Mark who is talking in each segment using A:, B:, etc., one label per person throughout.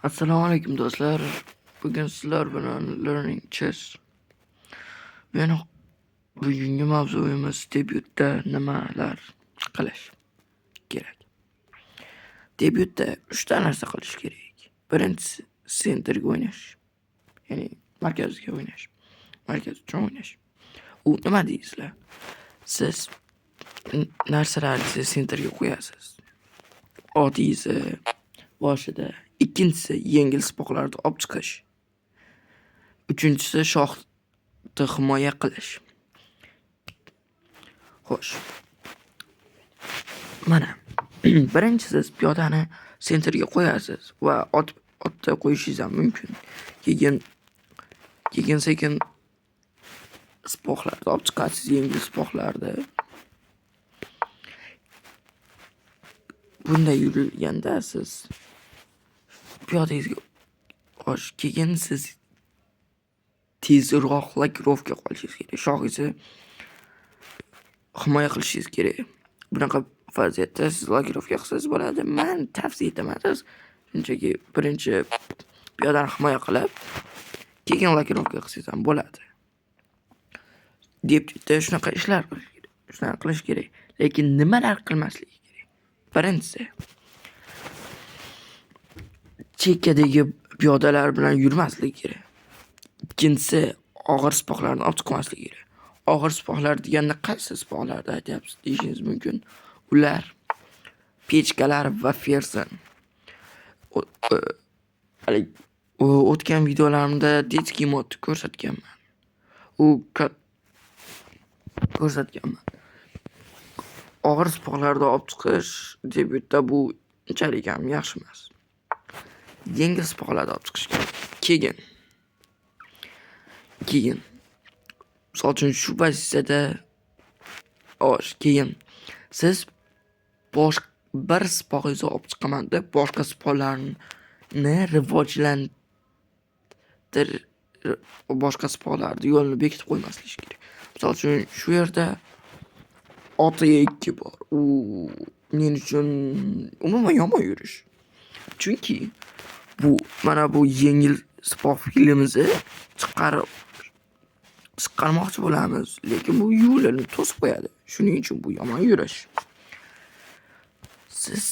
A: Assalomu alaykum do'stlar. Bugun sizlar bilan Learning Chess. Meni bugungi mavzuyimiz debyutda nimalar qilish kerak. Debyutda 3 ta narsa qilish kerak. Birinchisi centerga o'ynash. Ya'ni markazga o'ynash. Markaz uchun o'ynash. U nima deysizlar? Siz narsalarni centerga qo'yasiz. Oddiysi boshida. Ikkinchisi yengil sipoqlarni olib chiqish. Uchinchisi shohni himoya qilish. Xo'sh. Mana birinchi siz piyodani centerga qo'yasiz va otda qo'yishingiz ham mumkin. Keyin sekin sipoqlarni olib chiqasiz, yengil sipoqlarni. Bunday yurilganda siz piyodangizga keyin siz tezroq lakirovka qolishingiz kerak. Shohingizni himoya qilishingiz kerak. Bunaqa vaziyatda siz lakirovka qilsangiz bo'ladi. Men tavsiya etaman. Siz shunchaki birinchi piyodani himoya qilib, keyin lakirovka qilsangiz ham bo'ladi. Debyutda shunaqa ishlar qilish kerak. Lekin nimalar qilmaslik kerak? Birinchisi, chekkadagi piyodalar bilan yurmaslik kerak. Ikkinchisi, og'ir sipoqlarni olib chiqmaslik kerak. Og'ir sipoqlar deganda qaysi sipoqlarni aytyapsiz deyishingiz mumkin. Ular pechkalar va fersen. O'tgan videolarimda detskiy modni ko'rsatganman. Og'ir sipoqlarni olib chiqish debyutda bu unchalik ham yaxshi emas. Yengil sipoqlarni olib chiqish kerak. Keyin misol uchun shu pozitsiyada keyin siz bir sipoqingizni olib chiqaman deb boshqa sipoqlarni boshqa sipoqlarni yo'lini bekitib qo'ymaslik kerak. Misol uchun shu yerda ot2 bor. U men uchun umuman yomon yurish. Chunki mana bu yengil sipoq filimizni chiqarmoqchi bo'lamiz, lekin bu yo'lini to'sib qo'yadi. Shuning uchun bu yomon yurish. Siz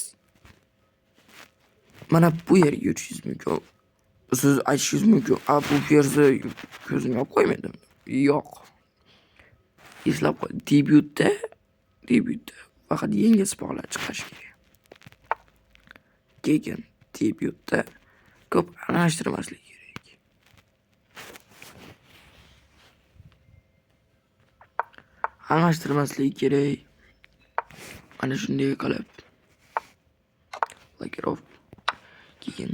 A: mana bu yerga yurishingiz mumkin. Siz aytishingiz mumkin, bu ferzni ko'zimga olib qo'ymadim. Yo'q. Eslab qo'y. Debyutda faqat yengil sipoqlar chiqarish kerak. Keyin debyutda ko'p aralashtirmaslik kerak. Mana shunday qilib lakirov keyin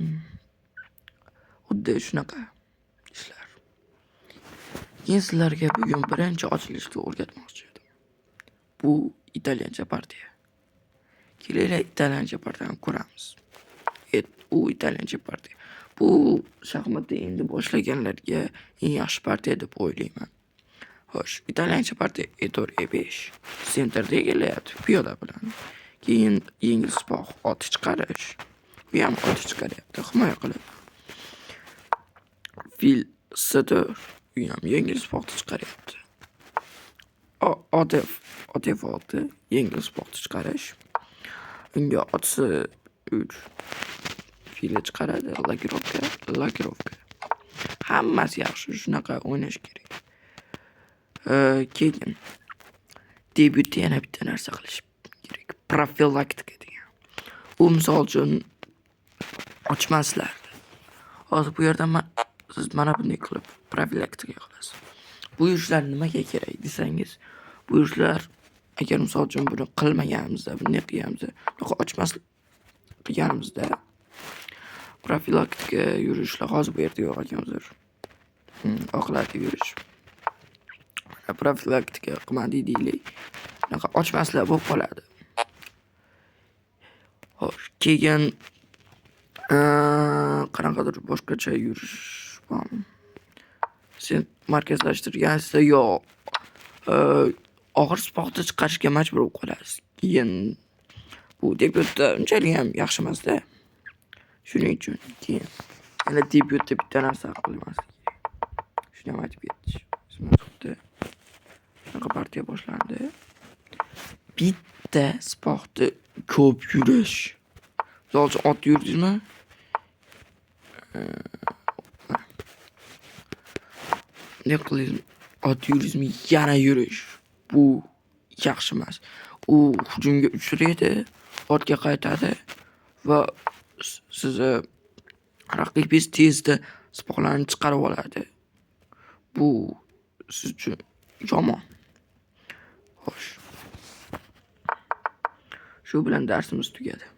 A: xuddi shunaqa ishlar. Keyin sizlarga bugun birinchi ochilishni o'rgatmoqchi edim. Bu italyancha partiya. Kelinglar italyancha partiyani ko'ramiz. U italyancha partiya. Bu shaxmatda endi boshlaganlarga eng yaxshi partiya deb o'ylayman. Xo'sh, italyancha partiya e4 e5 centerda egallayapti piyoda bilan. Keyin yengil sipoq ot chiqarish. Bu ham ot chiqaryapti himoya qilib. Fil c4 bu ham yengil sipoqni chiqaryapti. Ot f6 yengil sipoqni chiqarish. Unga ot c3 fil chiqaradi, lakirovka. Hammasi yaxshi, shunaqa o'ynash kerak. Keyin debyutda yana bitta narsa qilish kerak. Profilaktika degan. U misol uchun ochmaslar. Hozir bu yerda siz mana bunday qilib profilaktika qilasiz. Bu ishlar nimaga kerak desangiz, bu ishlar agar misol uchun buni qilmaganimizda, bunday qilganimizda, qilganimizda profilaktika yurishlar hozir bu yerda yo'q ekandir. Oqlarga yurish. Profilaktika qilmadik deylik. Bunaqa ochmaslar bo'lib qoladi. Xo'sh, keyin qanaqadir boshqacha yurish bormi? Sen markazlashtirgansizda og'ir sipoqni chiqarishga majbur bo'lib qolasiz. Keyin bu debyutda unchalik ham yaxshi emas-da. Shuning uchun keyin yana debyutda bitta narsa qilmaslik kerak. Shuni ham aytib ketish. Xuddi shunaqa partiya boshlandi. Bitta sportda ko'p yurish. Misol uchun ot yurdingizmi? Ne qildingizmi? Ot yurdingizmi? Yana yurish. Bu yaxshi emas. U hujumga uchraydi, ortga qaytadi va sizni raqibingiz tezda sipohlarni chiqarib oladi. Bu siz uchun yomon. Xo'sh. Shu bilan darsimiz tugadi.